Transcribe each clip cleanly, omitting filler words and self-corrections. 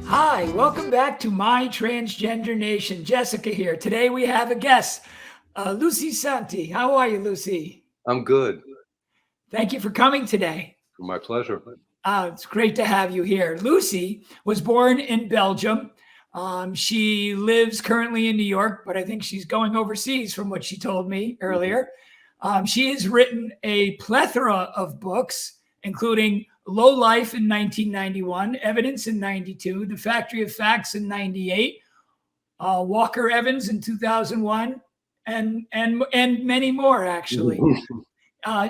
Hi, welcome back to MyTransgenderNation. Jessica here. Today we have a guest, Lucy Sante. How are you, Lucy? I'm good. Thank you for coming today. My pleasure. It's great to have you here. Lucy was born in Belgium. She lives currently in New York, but I think she's going overseas from what she told me earlier. She has written a plethora of books, including Low Life in 1991, Evidence in 92, The Factory of Facts in 98, Walker Evans in 2001, and many more, actually.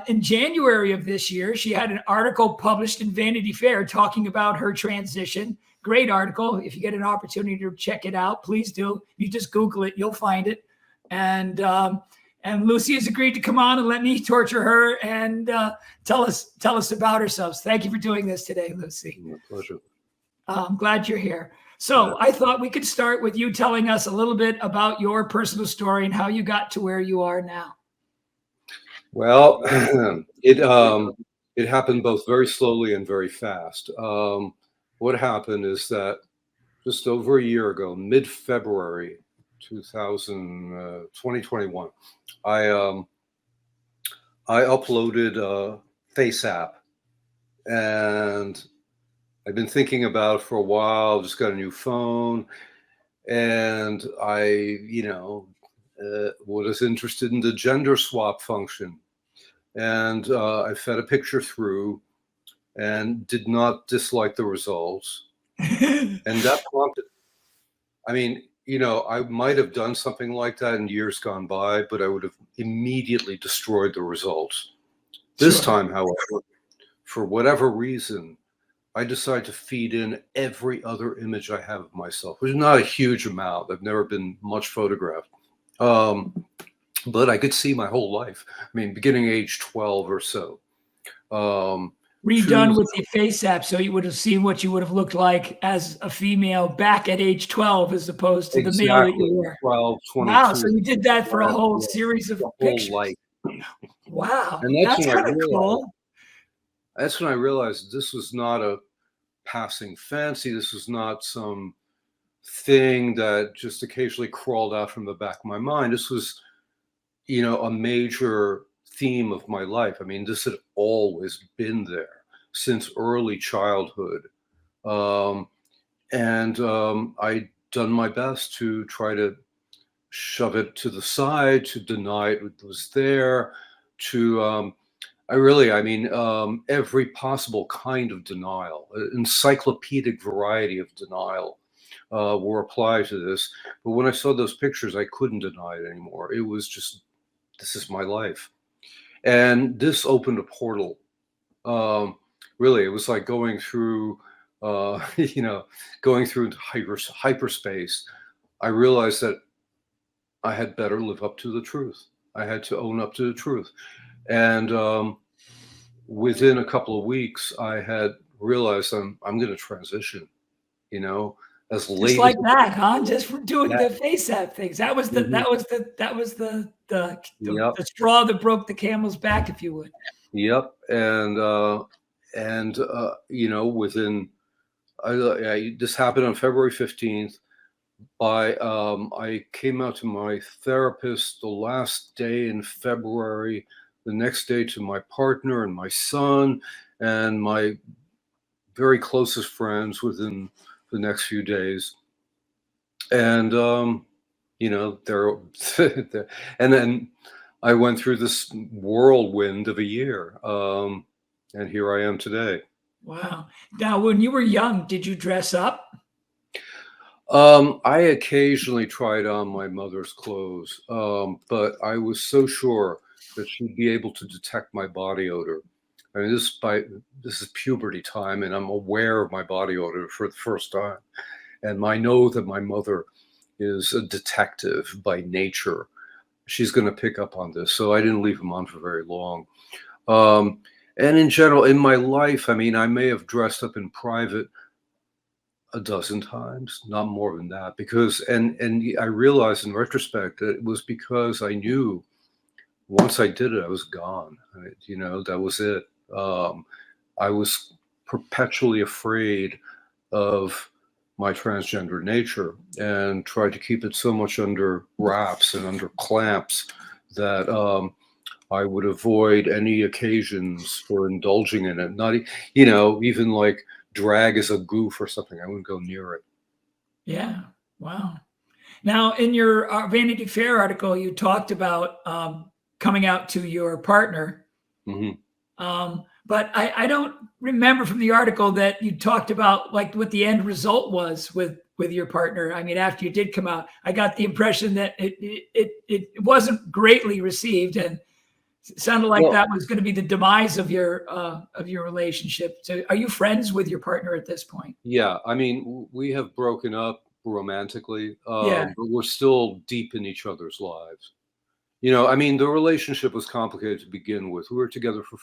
In January of this year, she had an article published in Vanity Fair talking about her transition. Great article. If you get an opportunity to check it out, please do. You just Google it, you'll find it. And Lucy has agreed to come on and let me torture her and tell us about herself. Thank you for doing this today, Lucy. My pleasure. I'm glad you're here. So I thought we could start with you telling us a little bit about your personal story and how you got to where you are now. Well, it happened both very slowly and very fast. What happened is that just over a year ago, mid-February 2021, I uploaded a Face app, and I've been thinking about it for a while. Just got a new phone, and I, was interested in the gender swap function. And I fed a picture through and did not dislike the results. And that prompted, I might have done something like that in years gone by, but I would have immediately destroyed the results. This time, however, for whatever reason, I decided to feed in every other image I have of myself, which is not a huge amount. I've never been much photographed. But I could see my whole life. Beginning age 12 or so. Redone with the Face app, so you would have seen what you would have looked like as a female back at age 12, as opposed to the male that you were. 12, 22. Wow, so you did that for a whole series of pictures. Life. Wow, and that's kind of cool. That's when I realized this was not a passing fancy. This was not some thing that just occasionally crawled out from the back of my mind. This was, a major theme of my life. This had always been there since early childhood. I'd done my best to try to shove it to the side, to deny it was there, to, every possible kind of denial, encyclopedic variety of denial were applied to this. But when I saw those pictures, I couldn't deny it anymore. It was just, this is my life. And this opened a portal. Really, it was like going through, going through hyperspace. I realized that I had better live up to the truth. I had to own up to the truth. And within a couple of weeks, I had realized I'm going to transition, as late just like that, huh? Just for doing the Face app things. That was the the straw that broke the camel's back, if you would. Yep. Within this happened on February 15th. I came out to my therapist the last day in February, the next day to my partner and my son and my very closest friends within the next few days. And, and then I went through this whirlwind of a year. And here I am today. Wow. Now, when you were young, did you dress up? I occasionally tried on my mother's clothes, but I was so sure that she'd be able to detect my body odor. This is puberty time, and I'm aware of my body odor for the first time. And I know that my mother is a detective by nature. She's going to pick up on this. So I didn't leave him on for very long. And in general, in my life, I may have dressed up in private a dozen times, not more than that, because, and I realized in retrospect that it was because I knew once I did it, I was gone. That was it. I was perpetually afraid of my transgender nature and tried to keep it so much under wraps and under clamps that I would avoid any occasions for indulging in it. Not, even like drag as a goof or something. I wouldn't go near it. Yeah. Wow. Now, in your Vanity Fair article, you talked about coming out to your partner. But I don't remember from the article that you talked about like what the end result was with your partner. I mean, after you did come out, I got the impression that it wasn't greatly received, and it sounded like that was going to be the demise of your relationship. So, are you friends with your partner at this point? Yeah, I mean, we have broken up romantically, Yeah. but we're still deep in each other's lives. I mean, the relationship was complicated to begin with. We were together for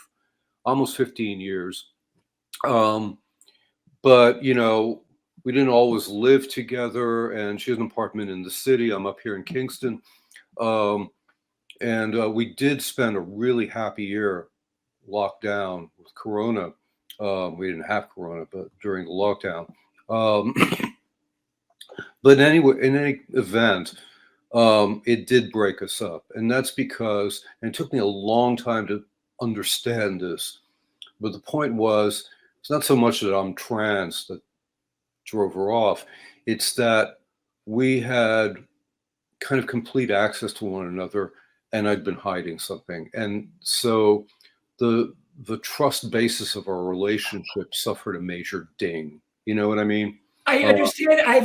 almost 15 years. But, we didn't always live together, and she has an apartment in the city. I'm up here in Kingston. And we did spend a really happy year locked down with Corona. We didn't have Corona, but during the lockdown. But anyway, in any event, it did break us up. And that's because, and it took me a long time to understand this, but the point was, it's not so much that I'm trans that drove her off. It's that we had kind of complete access to one another, and I'd been hiding something. And so the trust basis of our relationship suffered a major ding. You know what I mean? I understand. I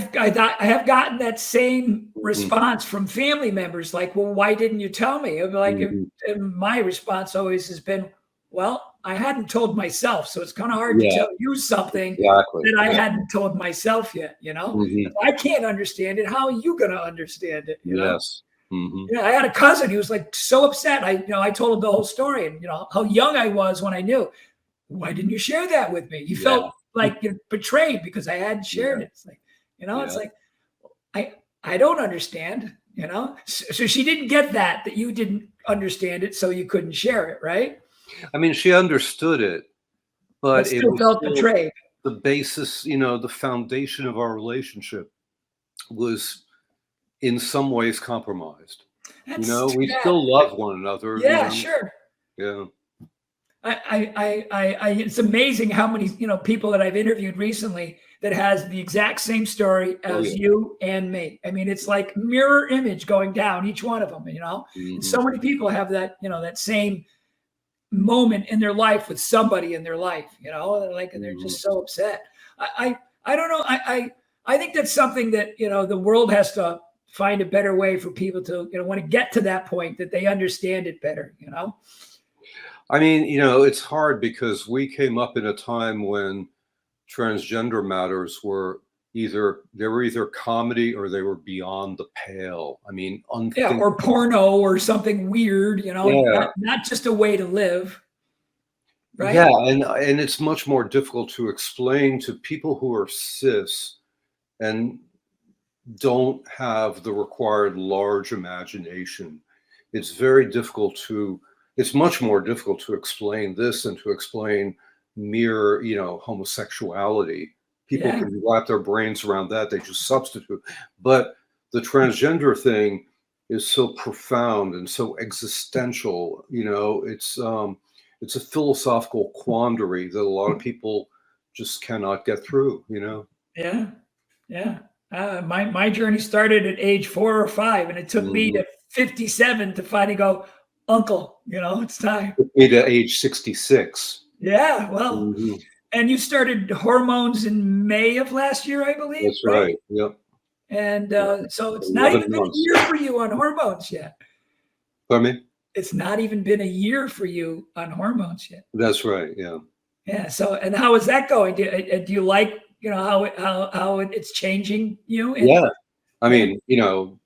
have gotten that same response from family members, like, "Well, why didn't you tell me?" I'm like, and my response always has been, "Well, I hadn't told myself, so it's kind of hard to tell you something that I hadn't told myself yet." If I can't understand it, how are you going to understand it? Yes. Yeah, I had a cousin who was like so upset. I told him the whole story, and how young I was when I knew. Why didn't you share that with me? You felt like you're betrayed because I hadn't shared it. It's like, it's like, I don't understand, So she didn't get that you didn't understand it, so you couldn't share it, right? I mean, she understood it, but it still was felt still betrayed. the basis, the foundation of our relationship was in some ways compromised. We still love one another. Yeah, sure. Yeah. It's amazing how many people that I've interviewed recently that has the exact same story as you and me. I mean, it's like mirror image going down each one of them. And so many people have that that same moment in their life with somebody in their life. And they're just so upset. I don't know. I think that's something that the world has to find a better way for people to want to get to that point that they understand it better. I mean, it's hard because we came up in a time when transgender matters were either comedy or they were beyond the pale. I mean, or porno or something weird, not just a way to live. Right? Yeah, and it's much more difficult to explain to people who are cis and don't have the required large imagination. It's much more difficult to explain this than to explain mere, homosexuality. People can wrap their brains around that. They just substitute. But the transgender thing is so profound and so existential. It's a philosophical quandary that a lot of people just cannot get through. Yeah. My journey started at age 4 or 5, and it took me to 57 to finally go, uncle, it's time. It took me to age 66. Yeah, well, and you started hormones in May of last year, I believe. That's right. Yep. And so it's not even been a year for you on hormones yet. Pardon me? It's not even been a year for you on hormones yet. That's right. Yeah. Yeah. So, and how is that going? Do you like, how it's changing you? Yeah. I mean,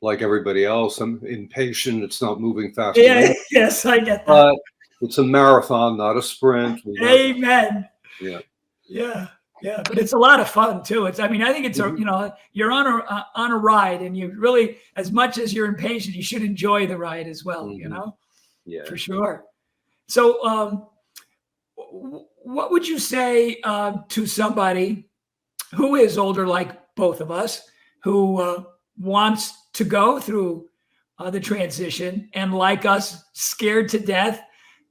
like everybody else, I'm impatient. It's not moving fast Yeah. enough. Yes, I get that. But it's a marathon, not a sprint. Amen. Yeah. Yeah. Yeah. But it's a lot of fun too. I think it's you're on a ride, and you really, as much as you're impatient, you should enjoy the ride as well, Yeah. For sure. So, what would you say to somebody who is older, like both of us, who wants to go through the transition, and like us, scared to death,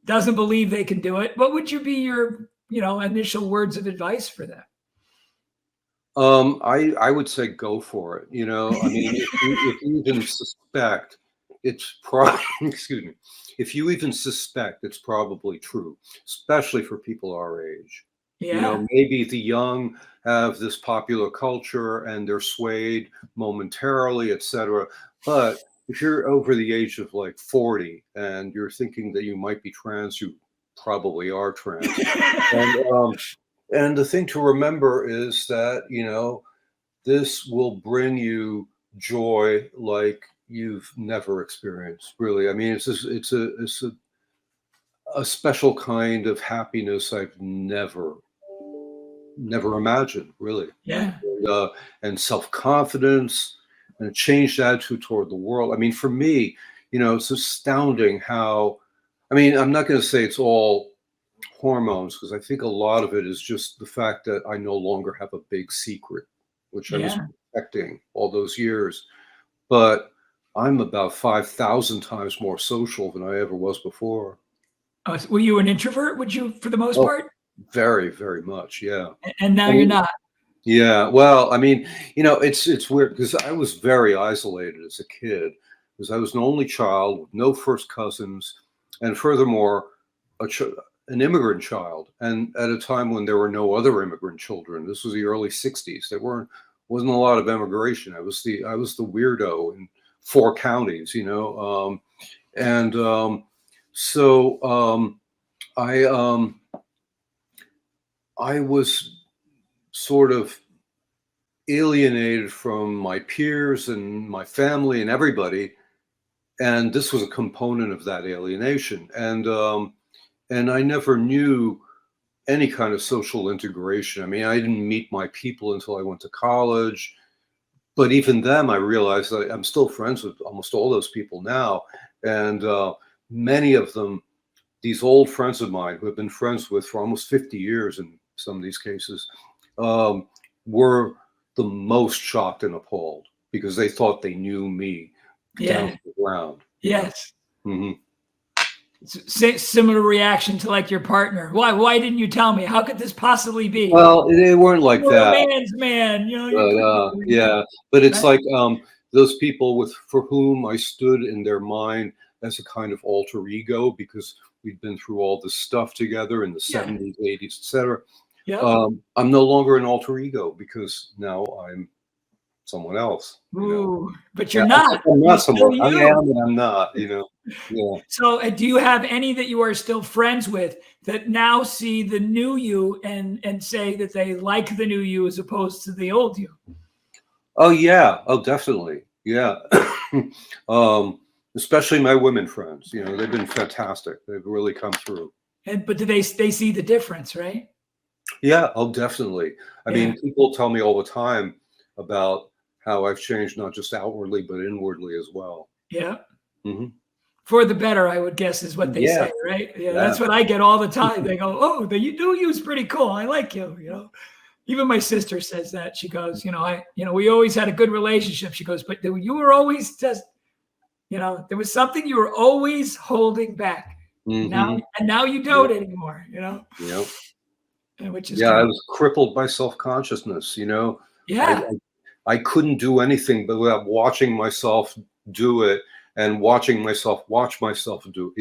doesn't believe they can do it. What would you be your, initial words of advice for them? I would say go for it. I mean, if you even suspect it's probably, excuse me, if you even suspect it's probably true, especially for people our age. Yeah. Maybe the young have this popular culture and they're swayed momentarily, etc. But if you're over the age of like 40 and you're thinking that you might be trans, you probably are trans. And the thing to remember is that, this will bring you joy like you've never experienced, really. I mean, it's a special kind of happiness I've never imagined, really. Yeah. And self-confidence and a changed attitude toward the world. I mean, for me, it's astounding how, I mean, I'm not going to say it's all hormones, because I think a lot of it is just the fact that I no longer have a big secret, which I was Yeah. protecting all those years. But I'm about 5,000 times more social than I ever was before. Were you an introvert? Would you, for the most Oh, part? very, very much. Yeah. And now I you're mean, not. yeah. Well, I mean, it's weird because I was very isolated as a kid because I was an only child with no first cousins. And furthermore, an immigrant child, and at a time when there were no other immigrant children. This was the early 60s. Wasn't a lot of immigration. I was the weirdo in 4 counties, and so I was sort of alienated from my peers and my family and everybody, and this was a component of that alienation. And I never knew any kind of social integration. I mean, I didn't meet my people until I went to college. But even then, I realized that I'm still friends with almost all those people now. And many of them, these old friends of mine who have been friends with for almost 50 years in some of these cases, were the most shocked and appalled because they thought they knew me down to the ground. Yes. Mm-hmm. Similar reaction to like your partner. Why didn't you tell me? How could this possibly be? Well, they weren't like You're that. a man's man, But, yeah, but it's like those people for whom I stood in their mind as a kind of alter ego because we'd been through all this stuff together in the 70s, 80s, etc. Yeah. I'm no longer an alter ego because now I'm someone else. Ooh, but you're not. I'm not You're someone. still I you. am and I'm not. Yeah. So, do you have any that you are still friends with that now see the new you and say that they like the new you as opposed to the old you? Oh yeah. Oh, definitely. Yeah. Especially my women friends. They've been fantastic. They've really come through. But do they see the difference, right? Yeah. Oh, definitely. I mean, people tell me all the time about how I've changed, not just outwardly, but inwardly as well. Yeah. Mm-hmm. For the better, I would guess, is what they say, right? Yeah, that's what I get all the time. They go, "Oh, the new you's pretty cool. I like you." Even my sister says that. She goes, we always had a good relationship. She goes, but you were always just, there was something you were always holding back. Mm-hmm. Now you don't anymore. Yep. Which is I was crippled by self-consciousness. Yeah. I couldn't do anything but without watching myself do it and watching myself watch myself do,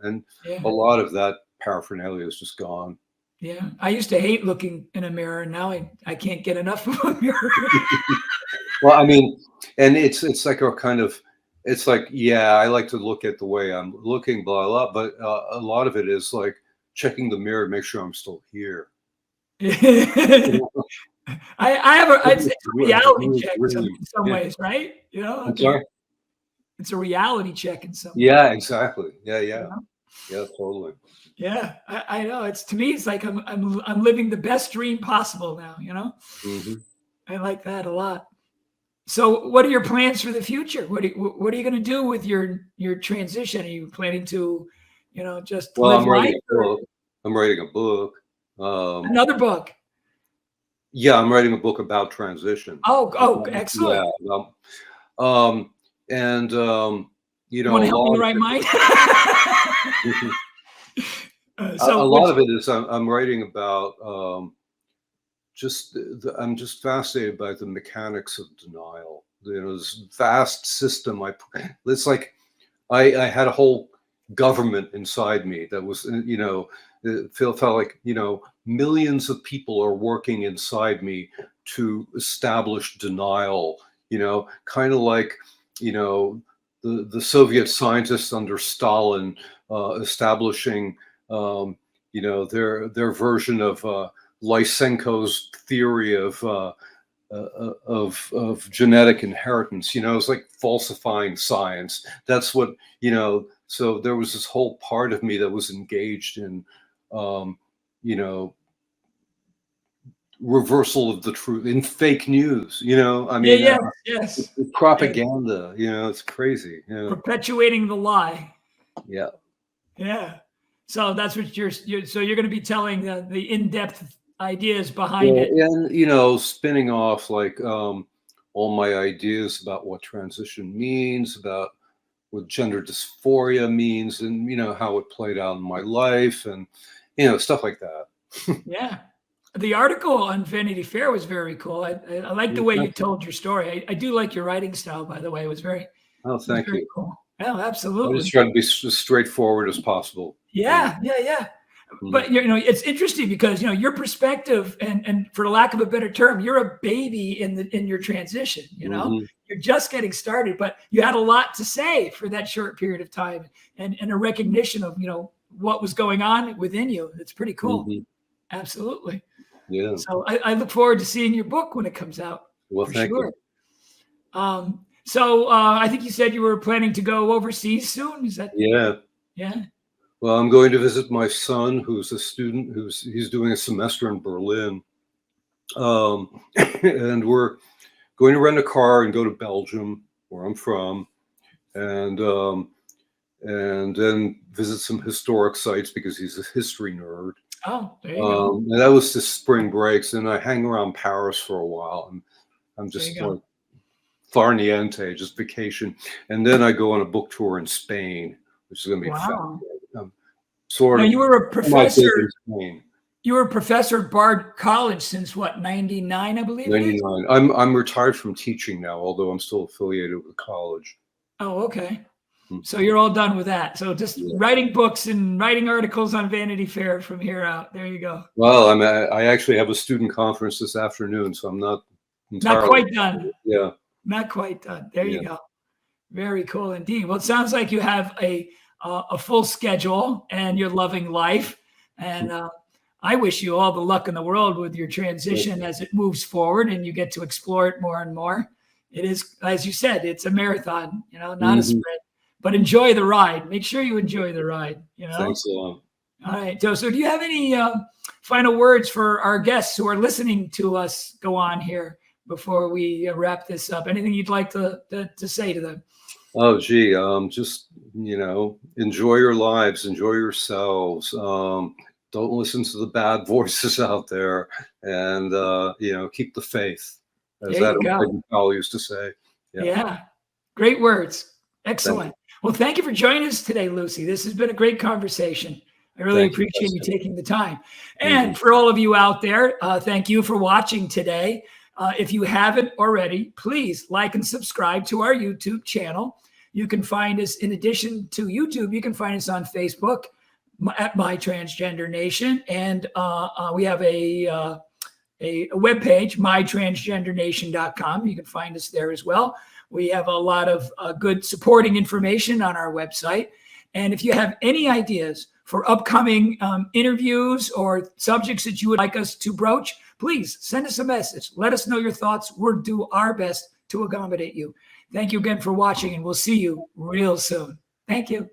and a lot of that paraphernalia is just gone. Yeah. I used to hate looking in a mirror. And now I can't get enough of a mirror. Well, I mean, and it's like a kind of, it's like, I like to look at the way I'm looking, blah, blah, but a lot of it is like checking the mirror to make sure I'm still here. I have it's a reality check in some ways, right? I'm sorry? It's a reality check in some ways. Yeah, exactly. Yeah, totally. Yeah, I know. To me, it's like I'm living the best dream possible now. Mm-hmm. I like that a lot. So, what are your plans for the future? What are you going to do with your transition? Are you planning to, just live I'm life? writing a book. I'm writing a book. Another book. Yeah, I'm writing a book about transition. Oh, Yeah. excellent. And you You know, want a to help me lot in of the right mind? it, a So, lot which, of it is I'm writing about just I'm just fascinated by the mechanics of denial. You know, this vast system. It's like I had a whole government inside me that was, you know, it felt like, you know, millions of people are working inside me to establish denial, you know, kind of like, you know, the Soviet scientists under Stalin establishing, you know, their version of Lysenko's theory of genetic inheritance. You know, it's like falsifying science. That's what, you know. So there was this whole part of me that was engaged in, um, you know, reversal of the truth in fake news. You know, I yeah, mean, yes, yes, yes. propaganda. You know, it's crazy. Yeah, Perpetuating the lie. yeah. Yeah. So that's what so you're going to be telling the in-depth ideas behind Yeah, it. and you know, spinning off like all my ideas about what transition means, about what gender dysphoria means, and you know how it played out in my life, and you know stuff like that. Yeah. The article on Vanity Fair was very cool. I like the Well, way you thank you. told your story. I do like your writing style, by the way. It Oh, was thank very you. cool. Yeah, I just absolutely. try to be as straightforward as possible. And Yeah, yeah, yeah. mhm, But you know, it's interesting because you know your perspective, and for lack of a better term, you're a baby in your transition. You know, mhm, you're just getting started, but you had a lot to say for that short period of time, and a recognition of what was going on within you. It's pretty cool. mhm, Absolutely. yeah. So I look forward to seeing your book when it comes out Well, for thank sure. you. So I think you said you were planning to go overseas soon. Is that Yeah. yeah? Well, I'm going to visit my son, who's a student, he's doing a semester in Berlin, and we're going to rent a car and go to Belgium, where I'm from, and and then visit some historic sites because he's a history nerd. Oh, there you go. And that was just spring breaks, and I hang around Paris for a while, and I'm There you just go. like far niente, just vacation, and then I go on a book tour in Spain, which is going to be Wow. fascinating. I'm sort Now of you were a semi-big professor. in Spain. You were a professor at Bard College since what, 99, I believe it is? 99. I'm retired from teaching now, although I'm still affiliated with the college. Oh, okay. Mhm. So you're all done with that. So just Yeah. writing books and writing articles on Vanity Fair from here out. There you go. Well, I actually have a student conference this afternoon, so I'm not Not entirely. quite done. Yeah, Not quite done. There you yeah. go. Very cool indeed. Well, it sounds like you have a full schedule and you're loving life. And I wish you all the luck in the world with your transition as it moves forward and you get to explore it more and more. It is, as you said, it's a marathon, not a Mhm. sprint. But enjoy the ride. Make sure you enjoy the ride. Thanks a lot. All right. So do you have any final words for our guests who are listening to us go on here before we wrap this up? Anything you'd like to say to them? Oh, gee, just enjoy your lives, enjoy yourselves. Don't listen to the bad voices out there, and keep the faith, as There you Adam go. Powell used to say. Yeah. Yeah. Great words. Thank you. Excellent. Well, thank you for joining us today, Lucy. This has been a great conversation. I really Thank you, appreciate you Preston. taking the time. Mhm. And for all of you out there, thank you for watching today. If you haven't already, please like and subscribe to our YouTube channel. You can find us, in addition to YouTube, you can find us on Facebook at MyTransgenderNation. And we have a webpage, MyTransgenderNation.com. You can find us there as well. We have a lot of good supporting information on our website. And if you have any ideas for upcoming interviews or subjects that you would like us to broach, please send us a message. Let us know your thoughts. We'll do our best to accommodate you. Thank you again for watching, and we'll see you real soon. Thank you.